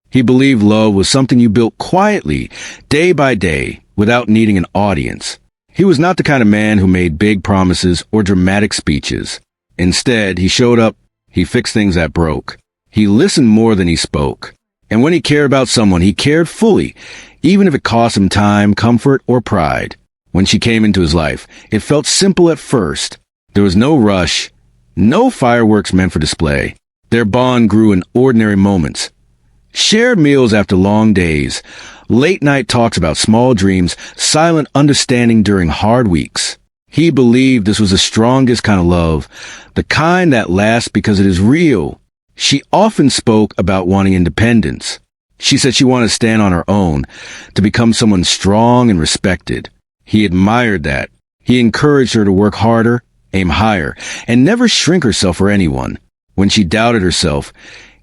He believed love was something you built quietly, day by day, without needing an audience. He was not the kind of man who made big promises or dramatic speeches. Instead, he showed up, he fixed things that broke. He listened more than he spoke. And when he cared about someone, he cared fully, even if it cost him time, comfort, or pride. When she came into his life, it felt simple at first. There was no rush, no fireworks meant for display. Their bond grew in ordinary moments. Shared meals after long days, late-night talks about small dreams, silent understanding during hard weeks. He believed this was the strongest kind of love, the kind that lasts because it is real. She often spoke about wanting independence. She said she wanted to stand on her own, to become someone strong and respected. He admired that. He encouraged her to work harder, aim higher, and never shrink herself for anyone. When she doubted herself,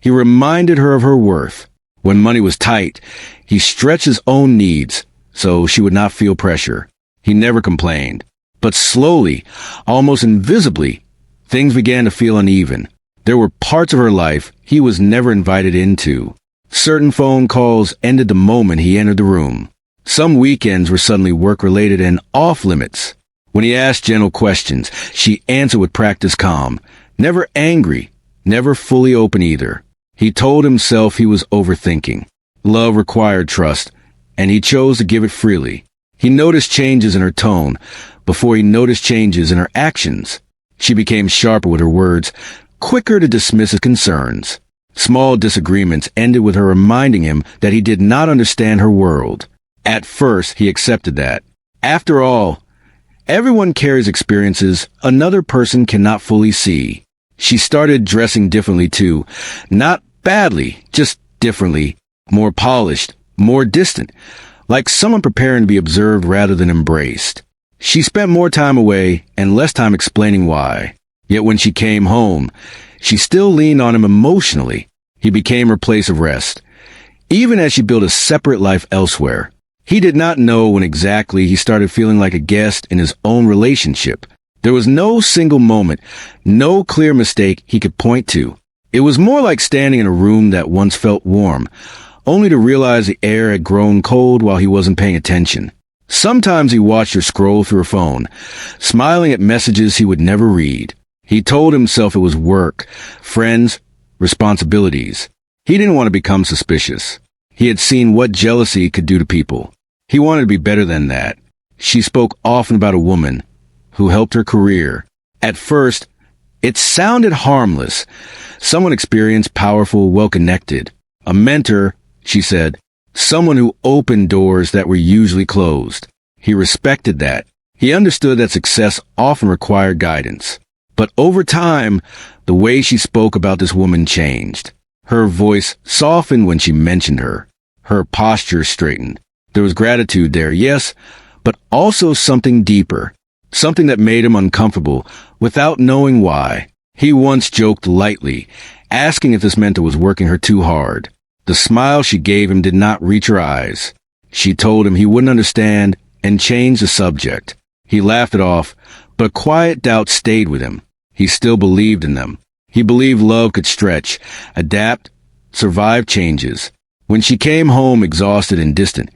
he reminded her of her worth. When money was tight, he stretched his own needs so she would not feel pressure. He never complained. But slowly, almost invisibly, things began to feel uneven. There were parts of her life he was never invited into. Certain phone calls ended the moment he entered the room. Some weekends were suddenly work-related and off-limits. When he asked gentle questions, she answered with practiced calm, never angry, never fully open either. He told himself he was overthinking. Love required trust, and he chose to give it freely. He noticed changes in her tone before he noticed changes in her actions. She became sharper with her words, quicker to dismiss his concerns. Small disagreements ended with her reminding him that he did not understand her world. At first, he accepted that. After all, everyone carries experiences another person cannot fully see. She started dressing differently too. Not badly, just differently. More polished, more distant. Like someone preparing to be observed rather than embraced. She spent more time away and less time explaining why. Yet when she came home, she still leaned on him emotionally. He became her place of rest. Even as she built a separate life elsewhere, he did not know when exactly he started feeling like a guest in his own relationship. There was no single moment, no clear mistake he could point to. It was more like standing in a room that once felt warm, only to realize the air had grown cold while he wasn't paying attention. Sometimes he watched her scroll through her phone, smiling at messages he would never read. He told himself it was work, friends, responsibilities. He didn't want to become suspicious. He had seen what jealousy could do to people. He wanted to be better than that. She spoke often about a woman who helped her career. At first, it sounded harmless. Someone experienced, powerful, well-connected. A mentor, she said. Someone who opened doors that were usually closed. He respected that. He understood that success often required guidance. But over time, the way she spoke about this woman changed. Her voice softened when she mentioned her. Her posture straightened. There was gratitude there, yes, but also something deeper. Something that made him uncomfortable without knowing why. He once joked lightly, asking if this meant it was working her too hard. The smile she gave him did not reach her eyes. She told him he wouldn't understand and changed the subject. He laughed it off, but quiet doubt stayed with him. He still believed in them. He believed love could stretch, adapt, survive changes. When she came home exhausted and distant,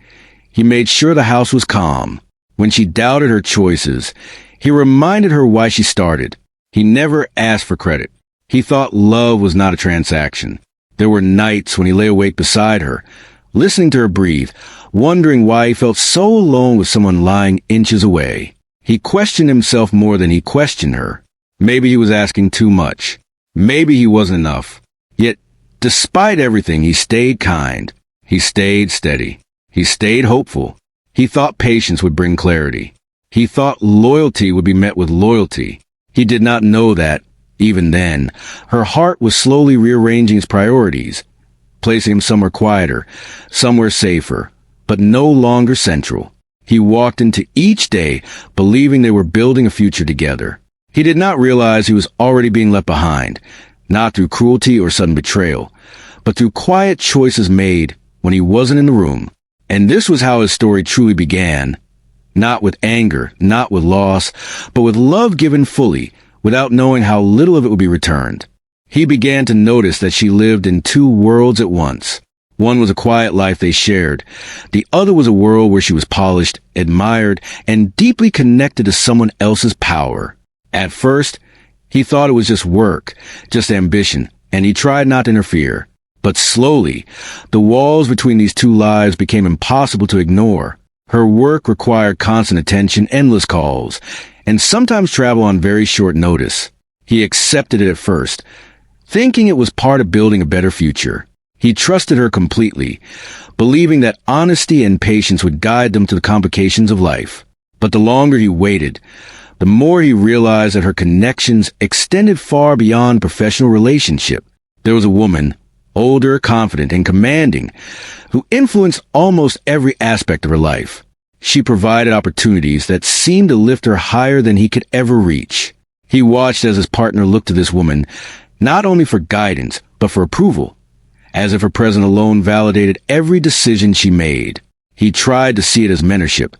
he made sure the house was calm. When she doubted her choices, he reminded her why she started. He never asked for credit. He thought love was not a transaction. There were nights when he lay awake beside her, listening to her breathe, wondering why he felt so alone with someone lying inches away. He questioned himself more than he questioned her. Maybe he was asking too much. Maybe he wasn't enough. Yet, despite everything, he stayed kind. He stayed steady. He stayed hopeful. He thought patience would bring clarity. He thought loyalty would be met with loyalty. He did not know that, even then, her heart was slowly rearranging its priorities, placing him somewhere quieter, somewhere safer, but no longer central. He walked into each day believing they were building a future together. He did not realize he was already being left behind, not through cruelty or sudden betrayal, but through quiet choices made when he wasn't in the room. And this was how his story truly began. Not with anger, not with loss, but with love given fully, without knowing how little of it would be returned. He began to notice that she lived in two worlds at once. One was a quiet life they shared. The other was a world where she was polished, admired, and deeply connected to someone else's power. At first, he thought it was just work, just ambition, and he tried not to interfere. But slowly, the walls between these two lives became impossible to ignore. Her work required constant attention, endless calls, and sometimes travel on very short notice. He accepted it at first, thinking it was part of building a better future. He trusted her completely, believing that honesty and patience would guide them to the complications of life. But the longer he waited, the more he realized that her connections extended far beyond professional relationship. There was a woman, older, confident, and commanding, who influenced almost every aspect of her life. She provided opportunities that seemed to lift her higher than he could ever reach. He watched as his partner looked to this woman, not only for guidance, but for approval, as if her presence alone validated every decision she made. He tried to see it as mentorship,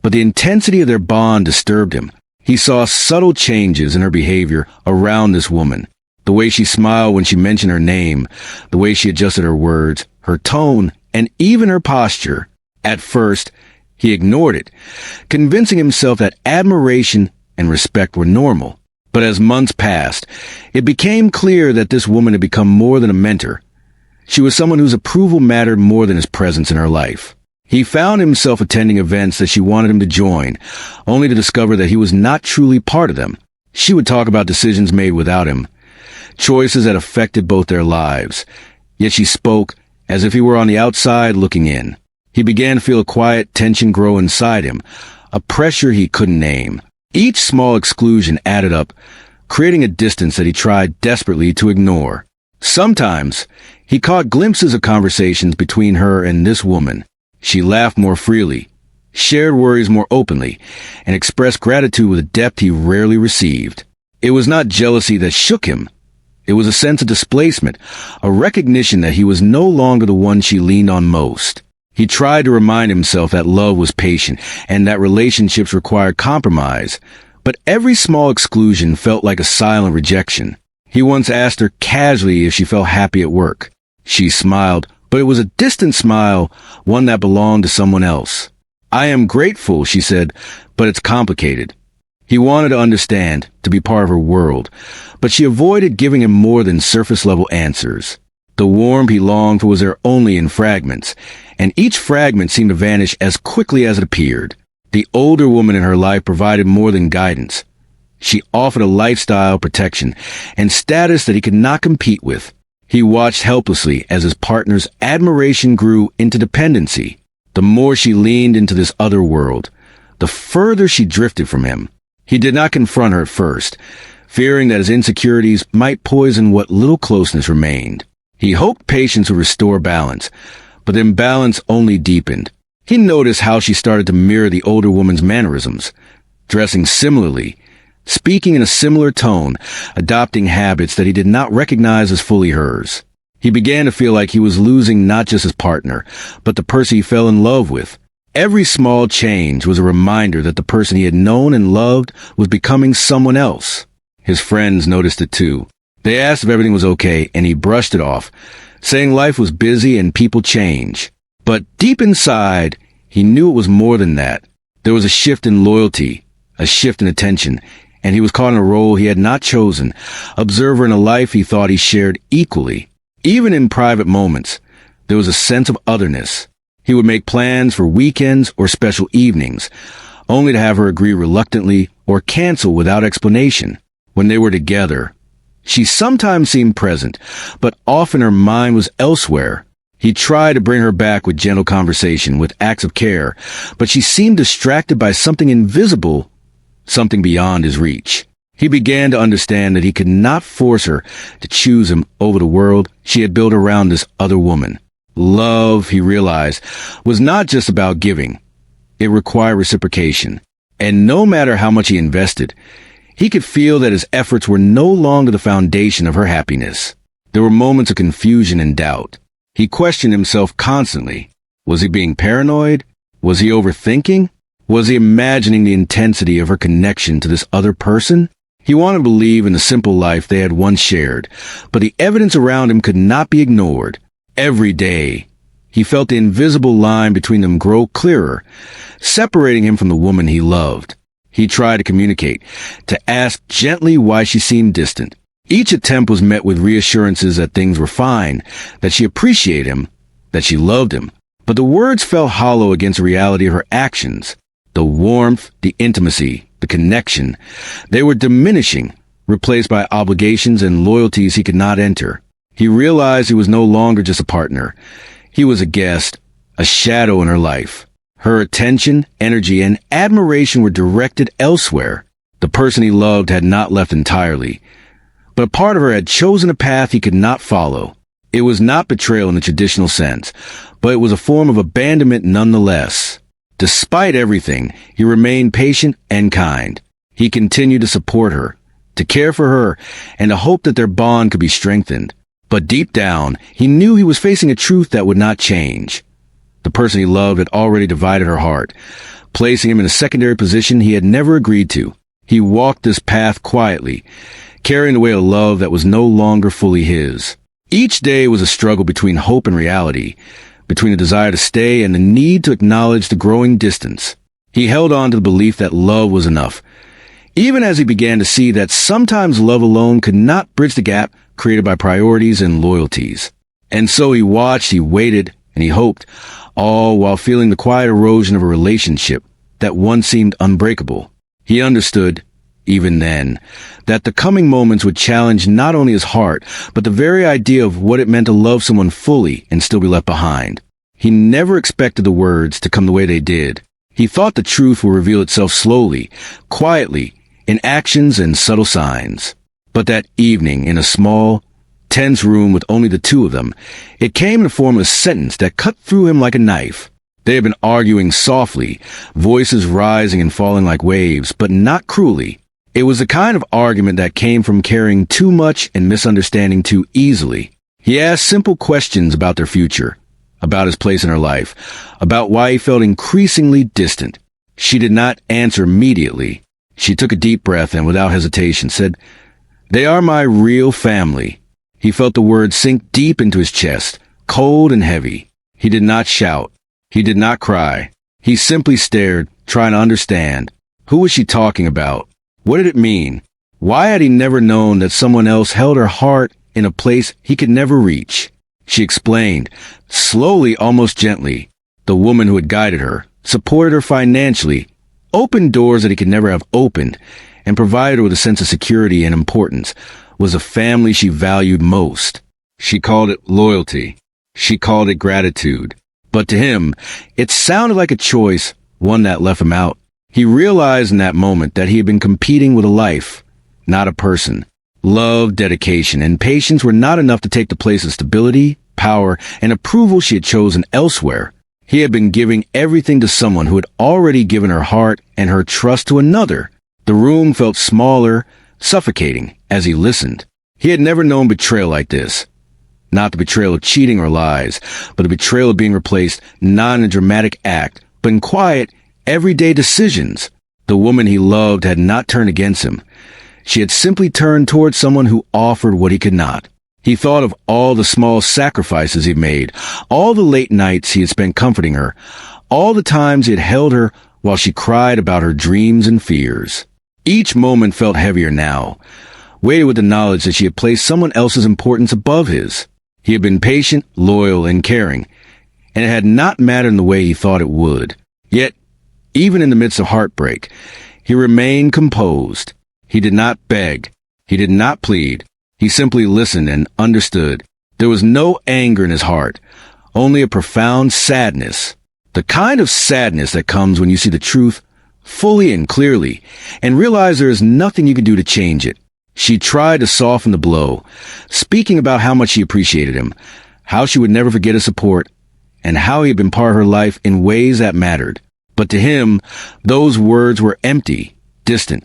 but the intensity of their bond disturbed him. He saw subtle changes in her behavior around this woman. The way she smiled when she mentioned her name, the way she adjusted her words, her tone, and even her posture. At first, he ignored it, convincing himself that admiration and respect were normal. But as months passed, it became clear that this woman had become more than a mentor. She was someone whose approval mattered more than his presence in her life. He found himself attending events that she wanted him to join, only to discover that he was not truly part of them. She would talk about decisions made without him, choices that affected both their lives. Yet she spoke as if he were on the outside looking in. He began to feel a quiet tension grow inside him, a pressure he couldn't name. Each small exclusion added up, creating a distance that he tried desperately to ignore. Sometimes, he caught glimpses of conversations between her and this woman. She laughed more freely, shared worries more openly, and expressed gratitude with a depth he rarely received. It was not jealousy that shook him. It was a sense of displacement, a recognition that he was no longer the one she leaned on most. He tried to remind himself that love was patient and that relationships required compromise, but every small exclusion felt like a silent rejection. He once asked her casually if she felt happy at work. She smiled, but it was a distant smile, one that belonged to someone else. "I am grateful," she said, "but it's complicated." He wanted to understand, to be part of her world, but she avoided giving him more than surface-level answers. The warmth he longed for was there only in fragments, and each fragment seemed to vanish as quickly as it appeared. The older woman in her life provided more than guidance. She offered a lifestyle, protection, and status that he could not compete with. He watched helplessly as his partner's admiration grew into dependency. The more she leaned into this other world, the further she drifted from him. He did not confront her at first, fearing that his insecurities might poison what little closeness remained. He hoped patience would restore balance, but the imbalance only deepened. He noticed how she started to mirror the older woman's mannerisms, dressing similarly, speaking in a similar tone, adopting habits that he did not recognize as fully hers. He began to feel like he was losing not just his partner, but the person he fell in love with. Every small change was a reminder that the person he had known and loved was becoming someone else. His friends noticed it too. They asked if everything was okay, and he brushed it off, saying life was busy and people change. But deep inside, he knew it was more than that. There was a shift in loyalty, a shift in attention, and he was caught in a role he had not chosen, observer in a life he thought he shared equally. Even in private moments, there was a sense of otherness. He would make plans for weekends or special evenings, only to have her agree reluctantly or cancel without explanation. When they were together, she sometimes seemed present, but often her mind was elsewhere. He tried to bring her back with gentle conversation, with acts of care, but she seemed distracted by something invisible, something beyond his reach. He began to understand that he could not force her to choose him over the world she had built around this other woman. Love, he realized, was not just about giving. It required reciprocation. And no matter how much he invested, he could feel that his efforts were no longer the foundation of her happiness. There were moments of confusion and doubt. He questioned himself constantly. Was he being paranoid? Was he overthinking? Was he imagining the intensity of her connection to this other person? He wanted to believe in the simple life they had once shared, but the evidence around him could not be ignored. Every day, He felt the invisible line between them grow clearer, separating him from the woman he loved. He tried to communicate, to ask gently why she seemed distant. Each attempt was met with reassurances that things were fine, that she appreciated him, that she loved him. But the words fell hollow against the reality of her actions. The warmth, the intimacy, the connection, they were diminishing, replaced by obligations and loyalties he could not enter. He realized he was no longer just a partner. He was a guest, a shadow in her life. Her attention, energy, and admiration were directed elsewhere. The person he loved had not left entirely, but a part of her had chosen a path he could not follow. It was not betrayal in the traditional sense, but it was a form of abandonment nonetheless. Despite everything, he remained patient and kind. He continued to support her, to care for her, and to hope that their bond could be strengthened. But deep down, he knew he was facing a truth that would not change. The person he loved had already divided her heart, placing him in a secondary position he had never agreed to. He walked this path quietly, carrying the weight of love that was no longer fully his. Each day was a struggle between hope and reality, between the desire to stay and the need to acknowledge the growing distance. He held on to the belief that love was enough, even as he began to see that sometimes love alone could not bridge the gap created by priorities and loyalties. And so he watched, he waited, and he hoped, all while feeling the quiet erosion of a relationship that once seemed unbreakable. He understood, even then, that the coming moments would challenge not only his heart, but the very idea of what it meant to love someone fully and still be left behind. He never expected the words to come the way they did. He thought the truth would reveal itself slowly, quietly, in actions and subtle signs. But that evening, in a small, tense room with only the two of them, it came in the form of a sentence that cut through him like a knife. They had been arguing softly, voices rising and falling like waves, but not cruelly. It was the kind of argument that came from caring too much and misunderstanding too easily. He asked simple questions about their future, about his place in her life, about why he felt increasingly distant. She did not answer immediately. She took a deep breath and, without hesitation, said, "They are my real family." He felt the words sink deep into his chest, cold and heavy. He did not shout. He did not cry. He simply stared, trying to understand. Who was she talking about? What did it mean? Why had he never known that someone else held her heart in a place he could never reach? She explained, slowly, almost gently. The woman who had guided her, supported her financially, opened doors that he could never have opened, and provided her with a sense of security and importance, was a family she valued most. She called it loyalty. She called it gratitude. But to him, it sounded like a choice, one that left him out. He realized in that moment that he had been competing with a life, not a person. Love, dedication, and patience were not enough to take the place of stability, power, and approval she had chosen elsewhere. He had been giving everything to someone who had already given her heart and her trust to another. The room felt smaller, suffocating, as he listened. He had never known betrayal like this. Not the betrayal of cheating or lies, but the betrayal of being replaced not in a dramatic act, but in quiet, everyday decisions. The woman he loved had not turned against him. She had simply turned towards someone who offered what he could not. He thought of all the small sacrifices he'd made, all the late nights he had spent comforting her, all the times he had held her while she cried about her dreams and fears. Each moment felt heavier now, weighted with the knowledge that she had placed someone else's importance above his. He had been patient, loyal, and caring, and it had not mattered in the way he thought it would. Yet, even in the midst of heartbreak, he remained composed. He did not beg. He did not plead. He simply listened and understood. There was no anger in his heart, only a profound sadness. The kind of sadness that comes when you see the truth fully and clearly, and realize there is nothing you can do to change it. She tried to soften the blow, speaking about how much she appreciated him, how she would never forget his support, and how he had been part of her life in ways that mattered. But to him, those words were empty, distant,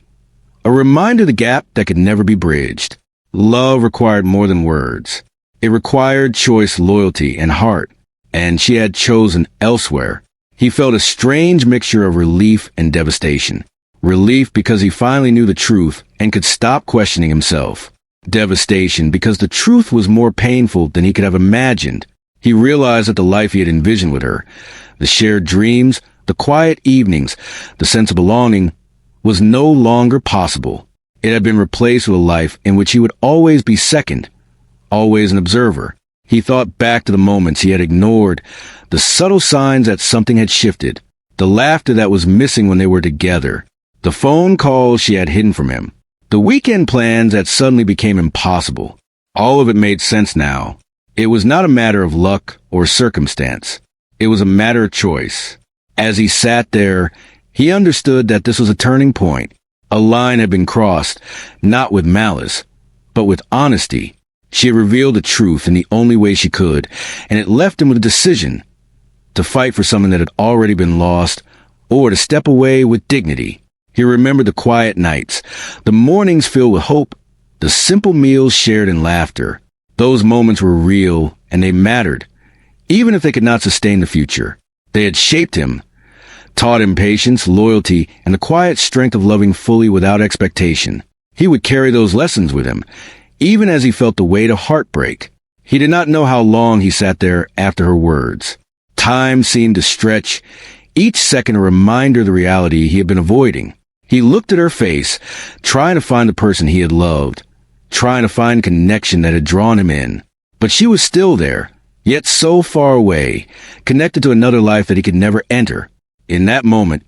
a reminder of the gap that could never be bridged. Love required more than words. It required choice, loyalty, and heart, and she had chosen elsewhere. He felt a strange mixture of relief and devastation. Relief because he finally knew the truth and could stop questioning himself. Devastation because the truth was more painful than he could have imagined. He realized that the life he had envisioned with her, the shared dreams, the quiet evenings, the sense of belonging, was no longer possible. It had been replaced with a life in which he would always be second, always an observer. He thought back to the moments he had ignored, the subtle signs that something had shifted, the laughter that was missing when they were together, the phone calls she had hidden from him, the weekend plans that suddenly became impossible. All of it made sense now. It was not a matter of luck or circumstance. It was a matter of choice. As he sat there, he understood that this was a turning point. A line had been crossed, not with malice, but with honesty. She had revealed the truth in the only way she could, and it left him with a decision: to fight for something that had already been lost, or to step away with dignity. He remembered the quiet nights, the mornings filled with hope, the simple meals shared in laughter. Those moments were real, and they mattered, even if they could not sustain the future. They had shaped him, taught him patience, loyalty, and the quiet strength of loving fully without expectation. He would carry those lessons with him, even as he felt the weight of heartbreak. He did not know how long he sat there after her words. Time seemed to stretch, each second a reminder of the reality he had been avoiding. He looked at her face, trying to find the person he had loved, trying to find connection that had drawn him in. But she was still there, yet so far away, connected to another life that he could never enter. In that moment,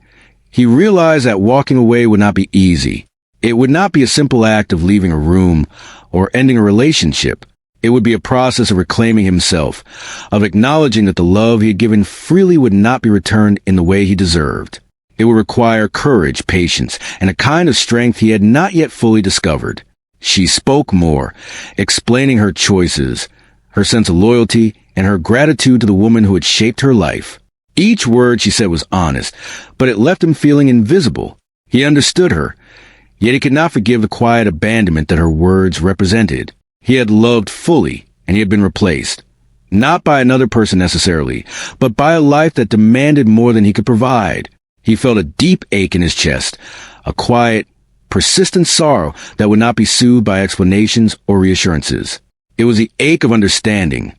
he realized that walking away would not be easy. It would not be a simple act of leaving a room or ending a relationship. It would be a process of reclaiming himself, of acknowledging that the love he had given freely would not be returned in the way he deserved. It would require courage, patience, and a kind of strength he had not yet fully discovered. She spoke more, explaining her choices, her sense of loyalty, and her gratitude to the woman who had shaped her life. Each word she said was honest, but it left him feeling invisible. He understood her, yet he could not forgive the quiet abandonment that her words represented. He had loved fully, and he had been replaced. Not by another person necessarily, but by a life that demanded more than he could provide. He felt a deep ache in his chest, a quiet, persistent sorrow that would not be soothed by explanations or reassurances. It was the ache of understanding,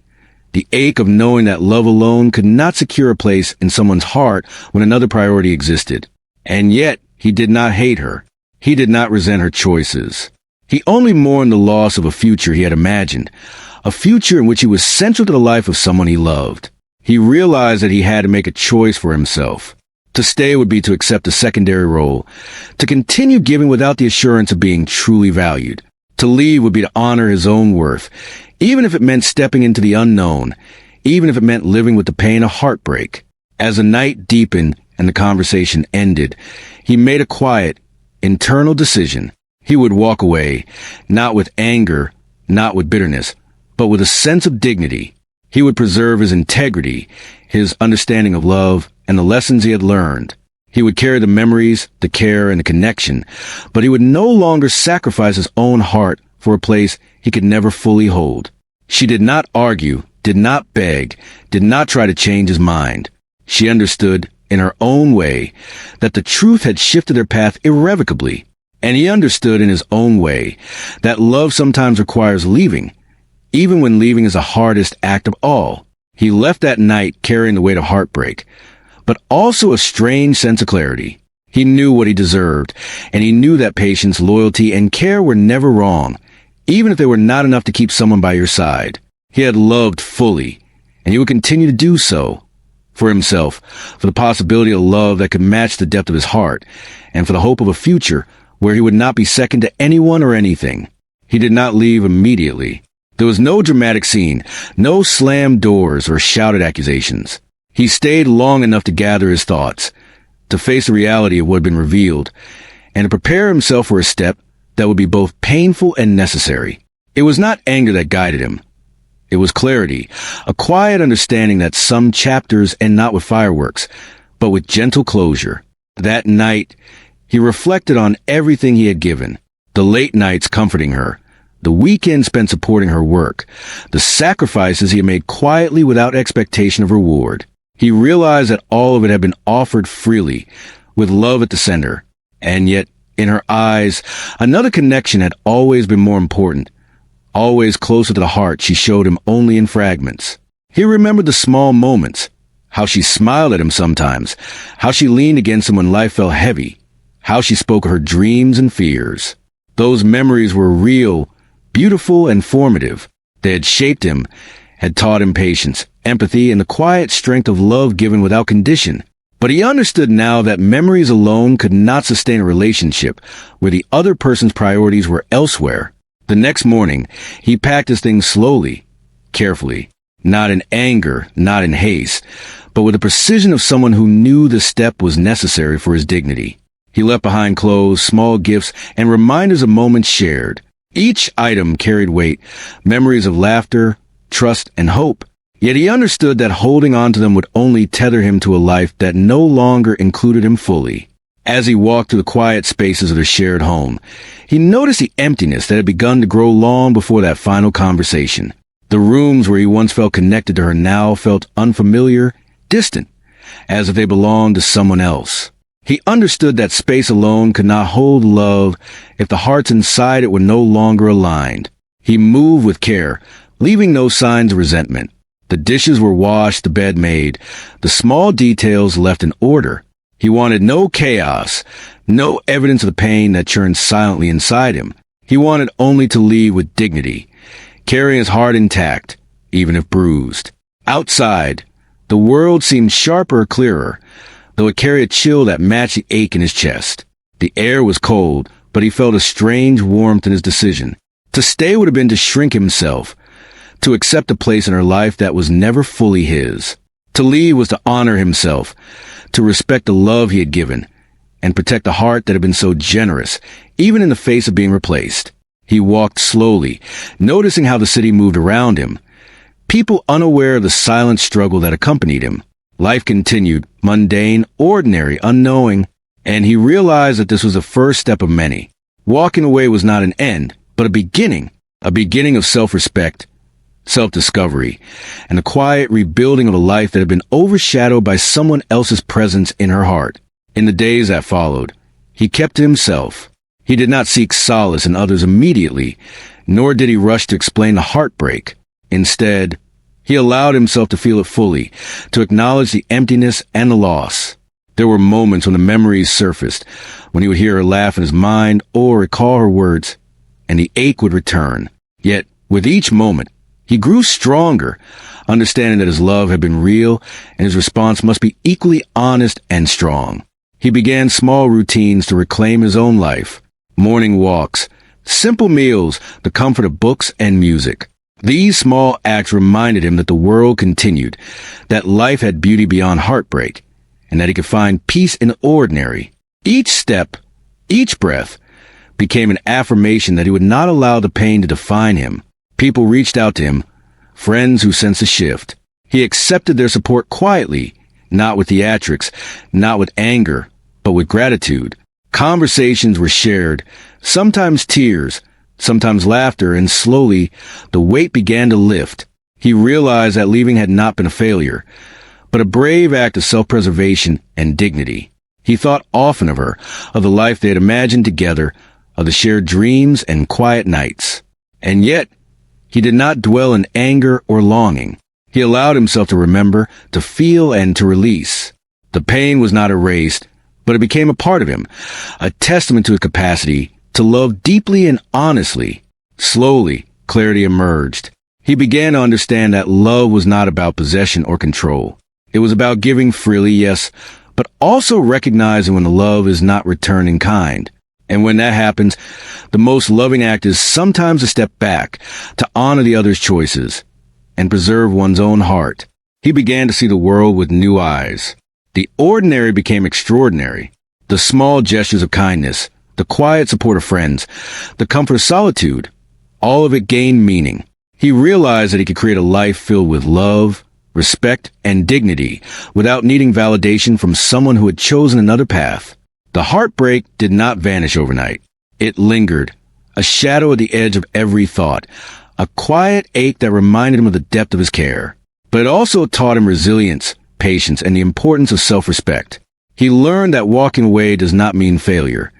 the ache of knowing that love alone could not secure a place in someone's heart when another priority existed. And yet, he did not hate her. He did not resent her choices. He only mourned the loss of a future he had imagined, a future in which he was central to the life of someone he loved. He realized that he had to make a choice for himself. To stay would be to accept a secondary role, to continue giving without the assurance of being truly valued. To leave would be to honor his own worth, even if it meant stepping into the unknown, even if it meant living with the pain of heartbreak. As the night deepened and the conversation ended, he made a quiet, internal decision. He would walk away, not with anger, not with bitterness, but with a sense of dignity. He would preserve his integrity, his understanding of love, and the lessons he had learned. He would carry the memories, the care, and the connection, but he would no longer sacrifice his own heart for a place he could never fully hold. She did not argue, did not beg, did not try to change his mind. She understood, in her own way, that the truth had shifted their path irrevocably. And he understood in his own way that love sometimes requires leaving, even when leaving is the hardest act of all. He left that night carrying the weight of heartbreak, but also a strange sense of clarity. He knew what he deserved, and he knew that patience, loyalty, and care were never wrong, even if they were not enough to keep someone by your side. He had loved fully, and he would continue to do so. For himself, for the possibility of love that could match the depth of his heart, and for the hope of a future where he would not be second to anyone or anything. He did not leave immediately. There was no dramatic scene, no slammed doors or shouted accusations. He stayed long enough to gather his thoughts, to face the reality of what had been revealed, and to prepare himself for a step that would be both painful and necessary. It was not anger that guided him. It was clarity, a quiet understanding that some chapters end not with fireworks, but with gentle closure. That night, he reflected on everything he had given, the late nights comforting her, the weekends spent supporting her work, the sacrifices he had made quietly without expectation of reward. He realized that all of it had been offered freely, with love at the center. And yet, in her eyes, another connection had always been more important, always closer to the heart she showed him only in fragments. He remembered the small moments, how she smiled at him sometimes, how she leaned against him when life felt heavy, how she spoke of her dreams and fears. Those memories were real, beautiful, and formative. They had shaped him, had taught him patience, empathy, and the quiet strength of love given without condition. But he understood now that memories alone could not sustain a relationship where the other person's priorities were elsewhere. The next morning, he packed his things slowly, carefully, not in anger, not in haste, but with the precision of someone who knew the step was necessary for his dignity. He left behind clothes, small gifts, and reminders of moments shared. Each item carried weight, memories of laughter, trust, and hope. Yet he understood that holding on to them would only tether him to a life that no longer included him fully. As he walked through the quiet spaces of their shared home, he noticed the emptiness that had begun to grow long before that final conversation. The rooms where he once felt connected to her now felt unfamiliar, distant, as if they belonged to someone else. He understood that space alone could not hold love if the hearts inside it were no longer aligned. He moved with care, leaving no signs of resentment. The dishes were washed, the bed made, the small details left in order. He wanted no chaos, no evidence of the pain that churned silently inside him. He wanted only to leave with dignity, carrying his heart intact, even if bruised. Outside, the world seemed sharper, clearer, though it carried a chill that matched the ache in his chest. The air was cold, but he felt a strange warmth in his decision. To stay would have been to shrink himself, to accept a place in her life that was never fully his. To leave was to honor himself, to respect the love he had given, and protect the heart that had been so generous, even in the face of being replaced. He walked slowly, noticing how the city moved around him, people unaware of the silent struggle that accompanied him. Life continued, mundane, ordinary, unknowing, and he realized that this was the first step of many. Walking away was not an end, but a beginning of self-respect, self-discovery, and a quiet rebuilding of a life that had been overshadowed by someone else's presence in her heart. In the days that followed, he kept to himself. He did not seek solace in others immediately, nor did he rush to explain the heartbreak. Instead, he allowed himself to feel it fully, to acknowledge the emptiness and the loss. There were moments when the memories surfaced, when he would hear her laugh in his mind or recall her words, and the ache would return. Yet, with each moment, he grew stronger, understanding that his love had been real and his response must be equally honest and strong. He began small routines to reclaim his own life. Morning walks, simple meals, the comfort of books and music. These small acts reminded him that the world continued, that life had beauty beyond heartbreak, and that he could find peace in the ordinary. Each step, each breath, became an affirmation that he would not allow the pain to define him. People reached out to him, friends who sensed a shift. He accepted their support quietly, not with theatrics, not with anger, but with gratitude. Conversations were shared, sometimes tears, sometimes laughter, and slowly the weight began to lift. He realized that leaving had not been a failure, but a brave act of self-preservation and dignity. He thought often of her, of the life they had imagined together, of the shared dreams and quiet nights. And yet, he did not dwell in anger or longing. He allowed himself to remember, to feel, and to release. The pain was not erased, but it became a part of him, a testament to his capacity to love deeply and honestly. Slowly, clarity emerged. He began to understand that love was not about possession or control. It was about giving freely, yes, but also recognizing when the love is not returned in kind. And when that happens, the most loving act is sometimes to step back, to honor the other's choices, and preserve one's own heart. He began to see the world with new eyes. The ordinary became extraordinary. The small gestures of kindness, the quiet support of friends, the comfort of solitude, all of it gained meaning. He realized that he could create a life filled with love, respect, and dignity without needing validation from someone who had chosen another path. The heartbreak did not vanish overnight. It lingered, a shadow at the edge of every thought, a quiet ache that reminded him of the depth of his care. But it also taught him resilience, patience, and the importance of self-respect. He learned that walking away does not mean failure.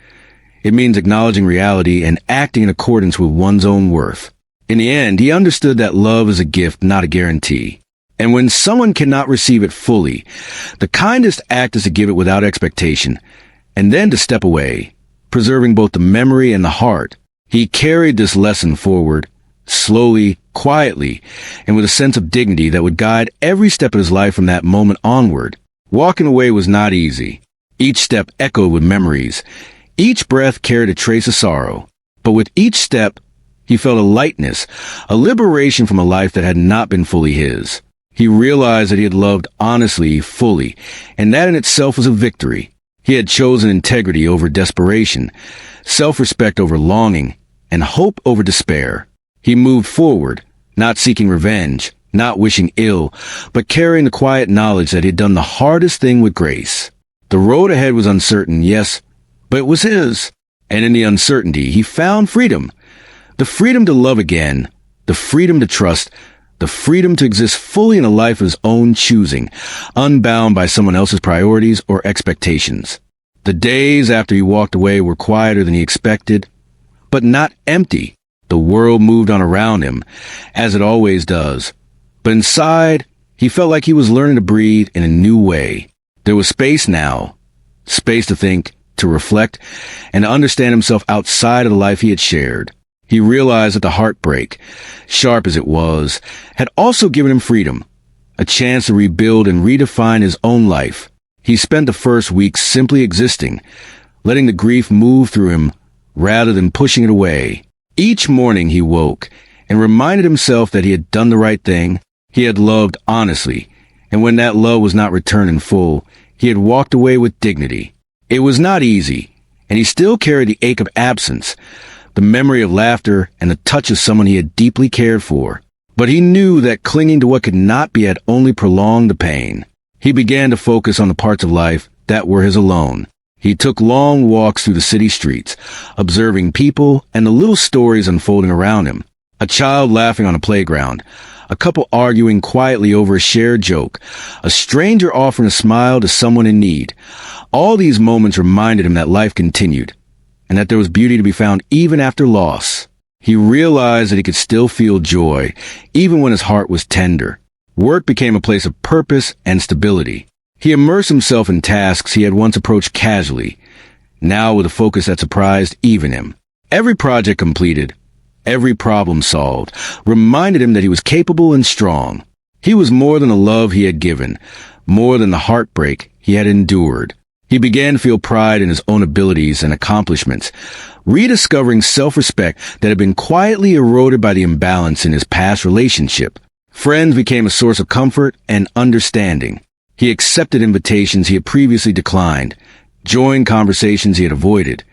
It means acknowledging reality and acting in accordance with one's own worth. In the end, he understood that love is a gift, not a guarantee. And when someone cannot receive it fully, the kindest act is to give it without expectation, and then to step away, preserving both the memory and the heart. He carried this lesson forward, slowly, quietly, and with a sense of dignity that would guide every step of his life from that moment onward. Walking away was not easy. Each step echoed with memories. Each breath carried a trace of sorrow. But with each step, he felt a lightness, a liberation from a life that had not been fully his. He realized that he had loved honestly, fully, and that in itself was a victory. He had chosen integrity over desperation, self-respect over longing, and hope over despair. He moved forward, not seeking revenge, not wishing ill, but carrying the quiet knowledge that he had done the hardest thing with grace. The road ahead was uncertain, yes, but it was his. And in the uncertainty, he found freedom. The freedom to love again, the freedom to trust, the freedom to exist fully in a life of his own choosing, unbound by someone else's priorities or expectations. The days after he walked away were quieter than he expected, but not empty. The world moved on around him, as it always does. But inside, he felt like he was learning to breathe in a new way. There was space now, space to think, to reflect, and to understand himself outside of the life he had shared. He realized that the heartbreak, sharp as it was, had also given him freedom, a chance to rebuild and redefine his own life. He spent the first weeks simply existing, letting the grief move through him rather than pushing it away. Each morning he woke and reminded himself that he had done the right thing. He had loved honestly, and when that love was not returned in full, he had walked away with dignity. It was not easy, and he still carried the ache of absence, the memory of laughter, and the touch of someone he had deeply cared for. But he knew that clinging to what could not be had only prolonged the pain. He began to focus on the parts of life that were his alone. He took long walks through the city streets, observing people and the little stories unfolding around him. A child laughing on a playground, a couple arguing quietly over a shared joke, a stranger offering a smile to someone in need. All these moments reminded him that life continued, and that there was beauty to be found even after loss. He realized that he could still feel joy, even when his heart was tender. Work became a place of purpose and stability. He immersed himself in tasks he had once approached casually, now with a focus that surprised even him. Every project completed, every problem solved, reminded him that he was capable and strong. He was more than the love he had given, more than the heartbreak he had endured. He began to feel pride in his own abilities and accomplishments, rediscovering self-respect that had been quietly eroded by the imbalance in his past relationship. Friends became a source of comfort and understanding. He accepted invitations he had previously declined, joined conversations he had avoided,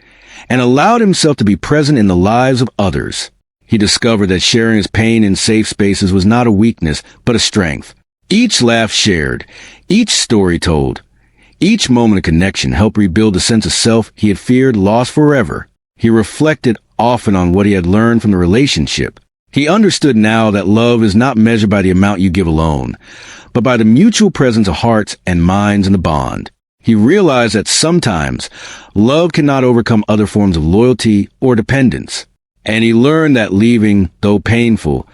and allowed himself to be present in the lives of others. He discovered that sharing his pain in safe spaces was not a weakness, but a strength. Each laugh shared, each story told, each moment of connection helped rebuild the sense of self he had feared lost forever. He reflected often on what he had learned from the relationship. He understood now that love is not measured by the amount you give alone, but by the mutual presence of hearts and minds in the bond. He realized that sometimes love cannot overcome other forms of loyalty or dependence. And he learned that leaving, though painful,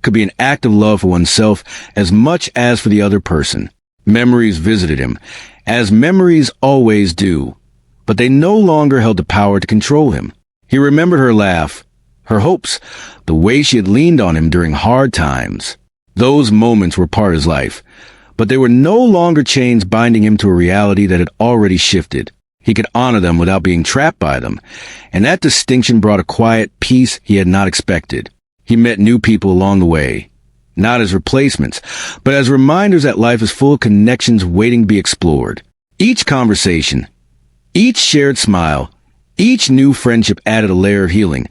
could be an act of love for oneself as much as for the other person. Memories visited him, as memories always do, but they no longer held the power to control him. He remembered her laugh, her hopes, the way she had leaned on him during hard times. Those moments were part of his life, but they were no longer chains binding him to a reality that had already shifted. He could honor them without being trapped by them, and that distinction brought a quiet peace he had not expected. He met new people along the way, not as replacements, but as reminders that life is full of connections waiting to be explored. Each conversation, each shared smile, each new friendship added a layer of healing,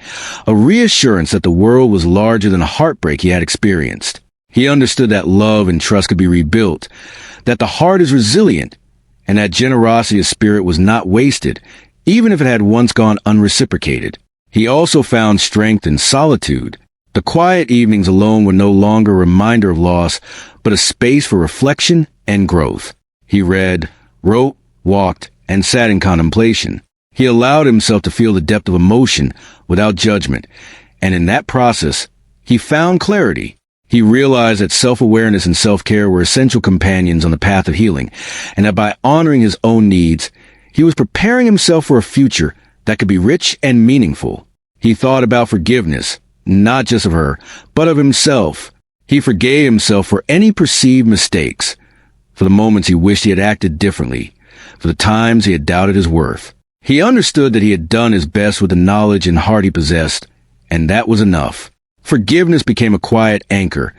a reassurance that the world was larger than a heartbreak he had experienced. He understood that love and trust could be rebuilt, that the heart is resilient, and that generosity of spirit was not wasted, even if it had once gone unreciprocated. He also found strength in solitude. The quiet evenings alone were no longer a reminder of loss, but a space for reflection and growth. He read, wrote, walked, and sat in contemplation. He allowed himself to feel the depth of emotion without judgment, and in that process, he found clarity. He realized that self-awareness and self-care were essential companions on the path of healing, and that by honoring his own needs, he was preparing himself for a future that could be rich and meaningful. He thought about forgiveness, not just of her, but of himself. He forgave himself for any perceived mistakes, for the moments he wished he had acted differently, for the times he had doubted his worth. He understood that he had done his best with the knowledge and heart he possessed, and that was enough. Forgiveness became a quiet anchor,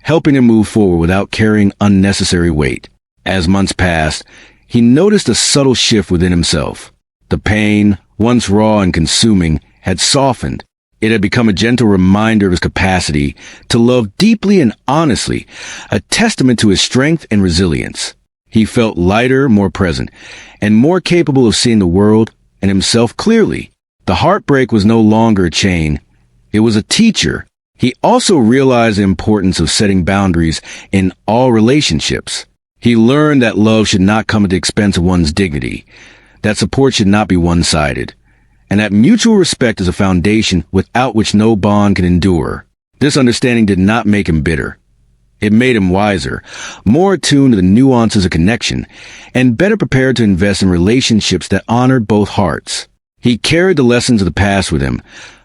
helping him move forward without carrying unnecessary weight. As months passed, he noticed a subtle shift within himself. The pain, once raw and consuming, had softened. It had become a gentle reminder of his capacity to love deeply and honestly, a testament to his strength and resilience. He felt lighter, more present, and more capable of seeing the world and himself clearly. The heartbreak was no longer a chain. It was a teacher. He also realized the importance of setting boundaries in all relationships. He learned that love should not come at the expense of one's dignity, that support should not be one-sided, and that mutual respect is a foundation without which no bond can endure. This understanding did not make him bitter. It made him wiser, more attuned to the nuances of connection, and better prepared to invest in relationships that honored both hearts. He carried the lessons of the past with him,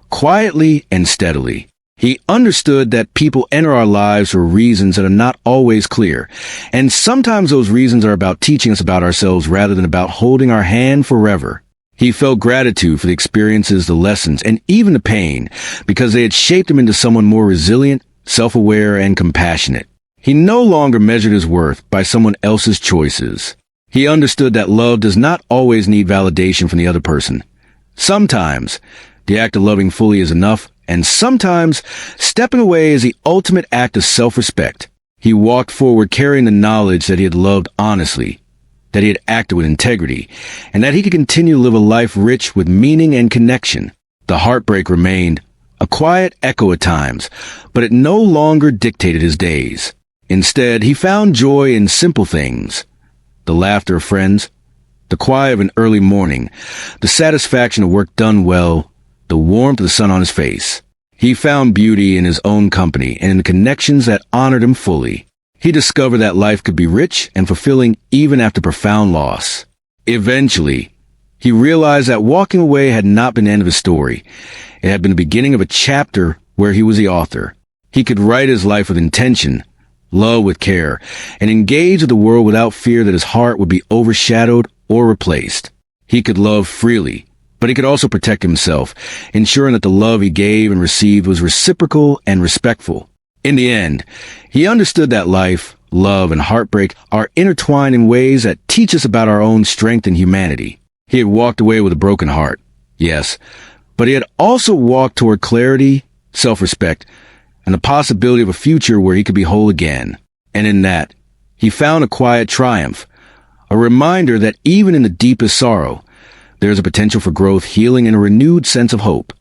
quietly and steadily. He understood that people enter our lives for reasons that are not always clear, and sometimes those reasons are about teaching us about ourselves rather than about holding our hand forever. He felt gratitude for the experiences, the lessons, and even the pain, because they had shaped him into someone more resilient, self-aware, and compassionate. He no longer measured his worth by someone else's choices. He understood that love does not always need validation from the other person. Sometimes, the act of loving fully is enough, and sometimes, stepping away is the ultimate act of self-respect. He walked forward carrying the knowledge that he had loved honestly, that he had acted with integrity, and that he could continue to live a life rich with meaning and connection. The heartbreak remained, a quiet echo at times, but it no longer dictated his days. Instead, he found joy in simple things: the laughter of friends, the quiet of an early morning, the satisfaction of work done well, the warmth of the sun on his face. He found beauty in his own company and in the connections that honored him fully. He discovered that life could be rich and fulfilling even after profound loss. Eventually, he realized that walking away had not been the end of his story. It had been the beginning of a chapter where he was the author. He could write his life with intention, love with care, and engage with the world without fear that his heart would be overshadowed or replaced. He could love freely, but he could also protect himself, ensuring that the love he gave and received was reciprocal and respectful. In the end, he understood that life, love, and heartbreak are intertwined in ways that teach us about our own strength and humanity. He had walked away with a broken heart, yes, but he had also walked toward clarity, self-respect, and the possibility of a future where he could be whole again. And in that, he found a quiet triumph, a reminder that even in the deepest sorrow, there is a potential for growth, healing, and a renewed sense of hope.